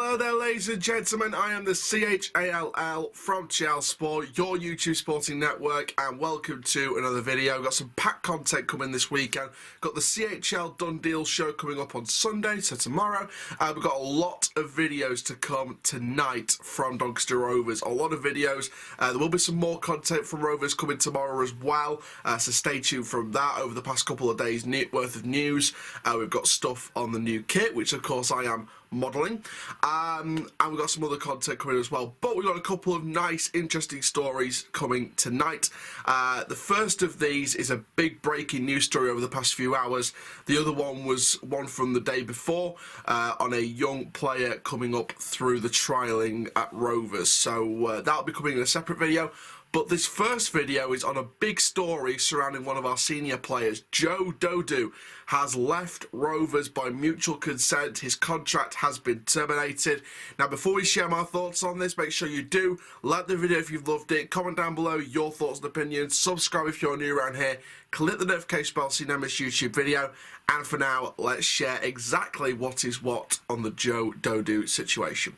Hello there, ladies and gentlemen. I am the CHALL from CHAL Sport, your YouTube sporting network, and welcome to another video. We've got some packed content coming this weekend. Got the CHL Done Deal show coming up on Sunday, so tomorrow. We've got a lot of videos to come tonight from Doncaster Rovers. A lot of videos. There will be some more content from Rovers coming tomorrow as well, so stay tuned from that. Over the past couple of days worth of news, we've got stuff on the new kit, which of course I am modelling, and we've got some other content coming as well, but we've got a couple of nice interesting stories coming tonight. The first of these is a big breaking news story over the past few hours. The other one was one from the day before on a young player coming up through the trialling at Rovers, so that'll be coming in a separate video. But this first video is on a big story surrounding one of our senior players. Joe Dodoo has left Rovers by mutual consent. His contract has been terminated. Now, before we share my thoughts on this, make sure you do like the video if you've loved it. Comment down below your thoughts and opinions. Subscribe if you're new around here. Click the notification bell so you never miss a YouTube video. And for now, let's share exactly what is what on the Joe Dodoo situation.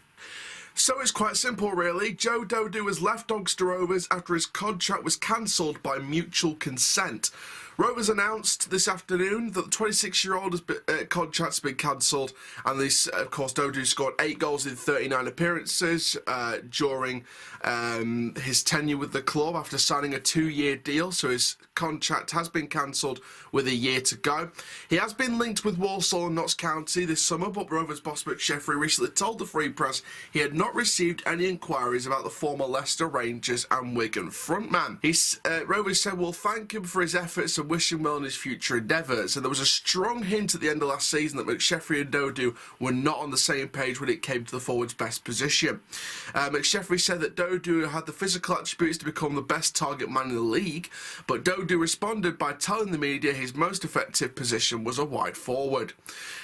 So it's quite simple really. Joe Dodoo has left Doncaster Rovers after his contract was cancelled by mutual consent. Rovers announced this afternoon that the 26-year-old contract's been cancelled, and this, of course, Dodoo scored 8 goals in 39 appearances during his tenure with the club after signing a 2-year deal, so his contract has been cancelled with a year to go. He has been linked with Walsall and Notts County this summer, but Rovers boss McSheffrey recently told the Free Press he had not received any inquiries about the former Leicester, Rangers and Wigan frontman. Rovers said we'll thank him for his efforts and wish him well in his future endeavours. And there was a strong hint at the end of last season that McSheffrey and Dodoo were not on the same page when it came to the forward's best position. McSheffrey said that Dodoo had the physical attributes to become the best target man in the league, but Dodoo responded by telling the media his most effective position was a wide forward.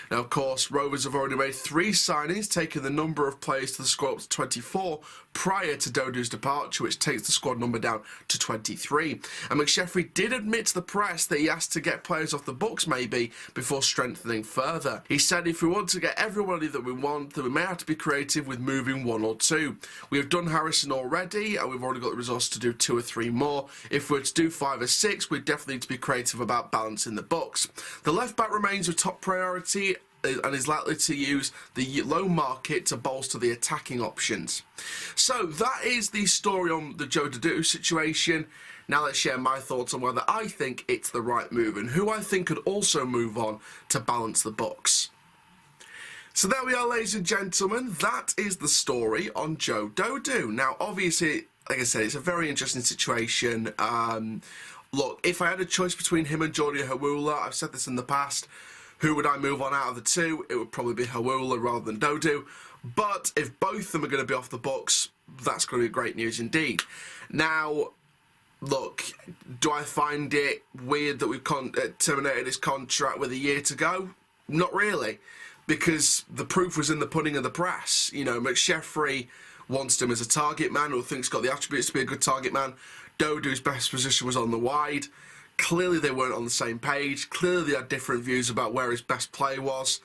Now, of course, Rovers have already made 3 signings, taking the number of players to the squad up to 24 prior to Dodoo's departure, which takes the squad number down to 23. And McSheffrey did admit to the press that he asked to get players off the books maybe before strengthening further. He said if we want to get everybody that we want, then we may have to be creative with moving 1 or 2. We have done Harrison already, and we've already got the resource to do 2 or 3 more. If we were to do 5 or 6, we definitely need to be creative about balancing the books. The left back remains a top priority and is likely to use the loan market to bolster the attacking options. So that is the story on the Joe Dodoo situation. Now let's share my thoughts on whether I think it's the right move and who I think could also move on to balance the books. So there we are, ladies and gentlemen. That is the story on Joe Dodoo. Now, obviously, like I said, it's a very interesting situation. Look, if I had a choice between him and Jordi Hawula, I've said this in the past, who would I move on out of the 2? It would probably be Hawula rather than Dodoo. But if both of them are going to be off the books, that's going to be great news indeed. Now, look, do I find it weird that we've terminated his contract with a year to go? Not really, because the proof was in the pudding of the press. You know, McSheffrey wants him as a target man, or thinks he's got the attributes to be a good target man. Dodoo's best position was on the wide. Clearly they weren't on the same page. Clearly they had different views about where his best play was.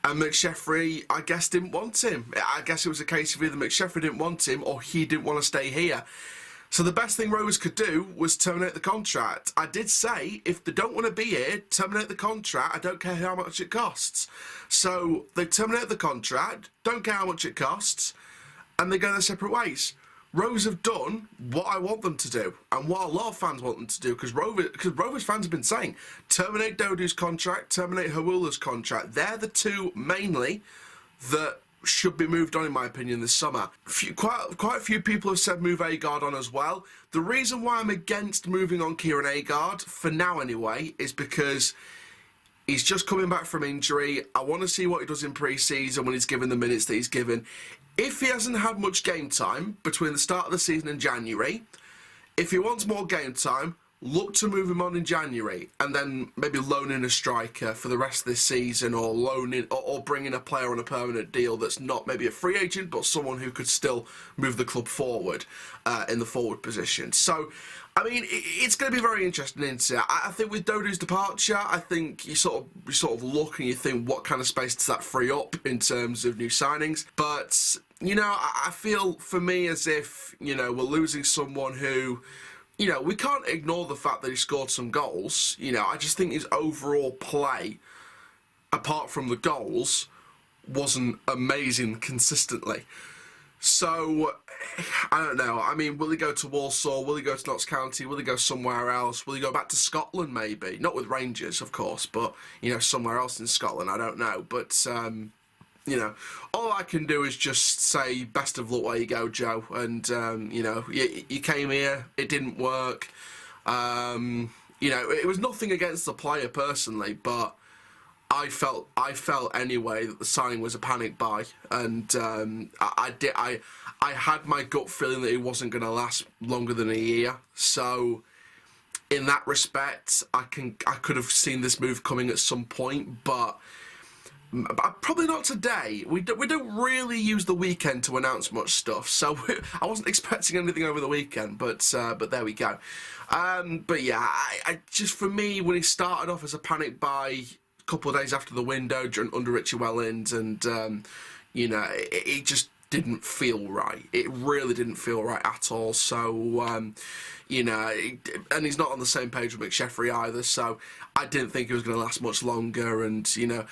And McSheffrey, I guess, didn't want him. I guess it was a case of either McSheffrey didn't want him or he didn't want to stay here. So the best thing Rovers could do was terminate the contract. I did say, if they don't want to be here, terminate the contract. I don't care how much it costs. So they terminate the contract, don't care how much it costs, and they go their separate ways. Rovers have done what I want them to do, and what a lot of fans want them to do, because Rovers fans have been saying, terminate Dodoo's contract, terminate Hawula's contract. They're the 2 mainly that should be moved on, in my opinion, this summer. Quite a few people have said move Agard on as well. The reason why I'm against moving on Kieran Agard, for now anyway, is because he's just coming back from injury. I want to see what he does in pre-season when he's given the minutes that he's given. If he hasn't had much game time between the start of the season and January, if he wants more game time, look to move him on in January, and then maybe loan in a striker for the rest of this season, or loan in, or bring in a player on a permanent deal that's not maybe a free agent, but someone who could still move the club forward in the forward position. So, I mean, it's going to be very interesting, isn't it? I think with Dodoo's departure, I think you sort of look and you think, what kind of space does that free up in terms of new signings? But you know, I feel for me as if, you know, we're losing someone who, you know, we can't ignore the fact that he scored some goals. You know, I just think his overall play, apart from the goals, wasn't amazing consistently. So, I don't know. I mean, will he go to Walsall? Will he go to Notts County? Will he go somewhere else? Will he go back to Scotland, maybe? Not with Rangers, of course, but, you know, somewhere else in Scotland. I don't know. But, you know, all I can do is just say best of luck where you go, Joe. And, you know, you came here, it didn't work. You know, it was nothing against the player personally, but I felt anyway that the signing was a panic buy, and I had my gut feeling that it wasn't going to last longer than a year. So in that respect, I could have seen this move coming at some point, but probably not today. We don't really use the weekend to announce much stuff, so I wasn't expecting anything over the weekend. But there we go. But yeah, I just, for me, when he started off as a panic buy a couple of days after the window under Richie Wellens, and you know, it just didn't feel right. It really didn't feel right at all. So you know, and he's not on the same page with McSheffrey either, so I didn't think it was going to last much longer. And you know,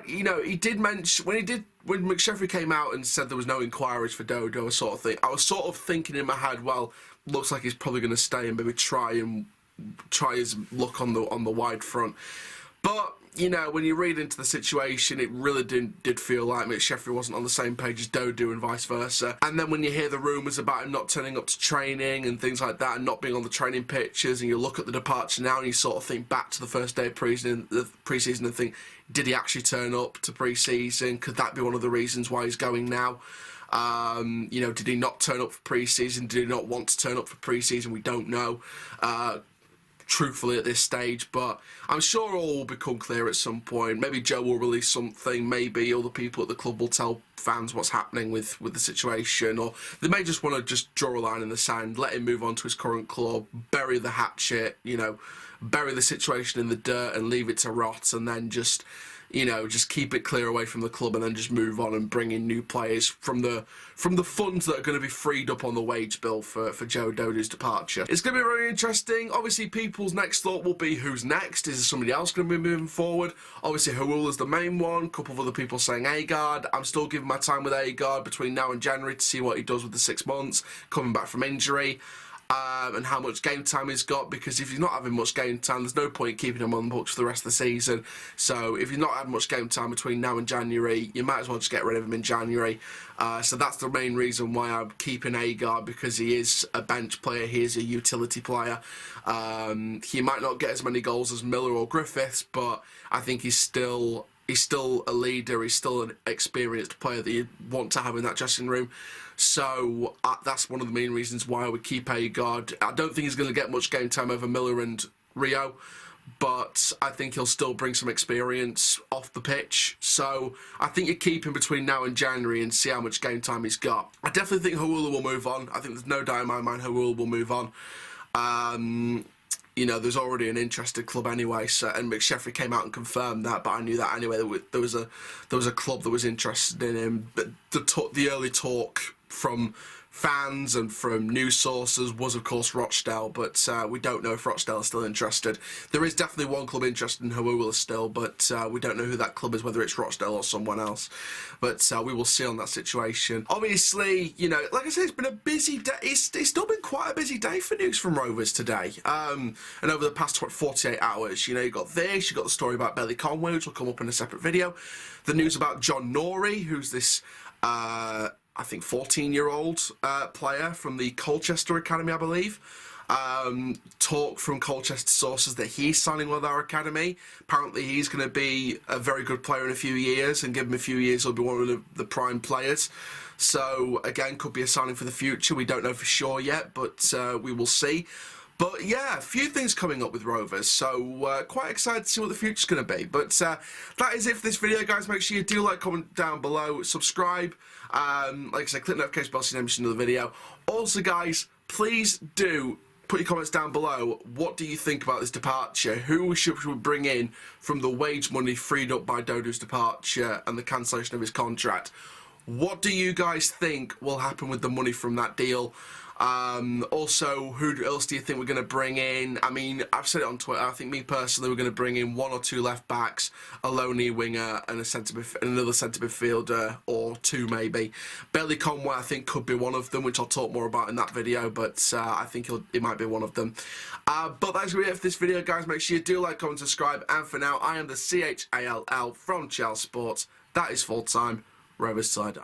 you know, he did mention when McSheffrey came out and said there was no inquiries for Dodoo, I was sort of thinking in my head, well, looks like he's probably going to stay and maybe try his luck on the wide front. But you know, when you read into the situation, it really did feel like McSheffrey wasn't on the same page as Dodoo and vice versa. And then when you hear the rumours about him not turning up to training and things like that, and not being on the training pitches, and you look at the departure now and you sort of think back to the first day of pre-season and think, did he actually turn up to pre-season? Could that be one of the reasons why he's going now? You know, did he not turn up for pre-season? Did he not want to turn up for pre-season? We don't know. Truthfully at this stage, but I'm sure all will become clear at some point. Maybe Joe will release something, maybe other people at the club will tell fans what's happening with the situation, or they may just want to just draw a line in the sand, let him move on to his current club, bury the hatchet, you know, bury the situation in the dirt and leave it to rot, and then just, you know, just keep it clear away from the club, and then just move on and bring in new players from the funds that are going to be freed up on the wage bill for Joe Dodoo's departure. It's going to be very interesting. Obviously, people's next thought will be, who's next? Is there somebody else going to be moving forward? Obviously, Hawula's the main one. A couple of other people saying Agard. I'm still giving my time with Agard between now and January to see what he does with the 6 months, coming back from injury. And how much game time he's got, because if he's not having much game time, there's no point keeping him on the books for the rest of the season. So if he's not having much game time between now and January, you might as well just get rid of him in January. So that's the main reason why I'm keeping Agard, because he is a bench player, he is a utility player. He might not get as many goals as Miller or Griffiths, but I think he's still a leader, he's still an experienced player that you want to have in that dressing room. So that's one of the main reasons why I would keep Agard. I don't think he's going to get much game time over Miller and Rio, but I think he'll still bring some experience off the pitch. So I think you keep him between now and January and see how much game time he's got. I definitely think Hawula will move on. I think there's no doubt in my mind Hawula will move on. You know, there's already an interested club anyway, so, and McSheffrey came out and confirmed that, but I knew that anyway. There was a club that was interested in him, but the early talk from fans and from news sources was, of course, Rochdale, but we don't know if Rochdale is still interested. There is definitely one club interested in Hawula still, but we don't know who that club is, whether it's Rochdale or someone else. But we will see on that situation. Obviously, you know, like I said, it's been a busy day. It's still been quite a busy day for news from Rovers today. And over the past 48 hours, you know, you got this, you got the story about Belly Conway, which will come up in a separate video. The news about John Norrie, who's this I think 14-year-old player from the Colchester Academy, I believe. Talk from Colchester sources that he's signing with our academy. Apparently he's going to be a very good player in a few years, and give him a few years he'll be one of the prime players. So again, could be a signing for the future. We don't know for sure yet, but we will see. But yeah, a few things coming up with Rovers, so quite excited to see what the future's going to be. But that is it for this video, guys. Make sure you do like, comment down below, subscribe. Like I said, click the notification bell so you never miss another video. Also, guys, please do put your comments down below. What do you think about this departure? Who should we bring in from the wage money freed up by Dodoo's departure and the cancellation of his contract? What do you guys think will happen with the money from that deal? Also, who else do you think we're going to bring in? I mean, I've said it on Twitter. I think me personally, we're going to bring in 1 or 2 left backs, a lone winger, and another centre midfielder, or 2 maybe. Bailey Conway, I think, could be one of them, which I'll talk more about in that video. But I think it might be one of them. But that's going to be it for this video, guys. Make sure you do like, comment, subscribe. And for now, I am the CHALL from Chelsea Sports. That is full time. Rovers till I die.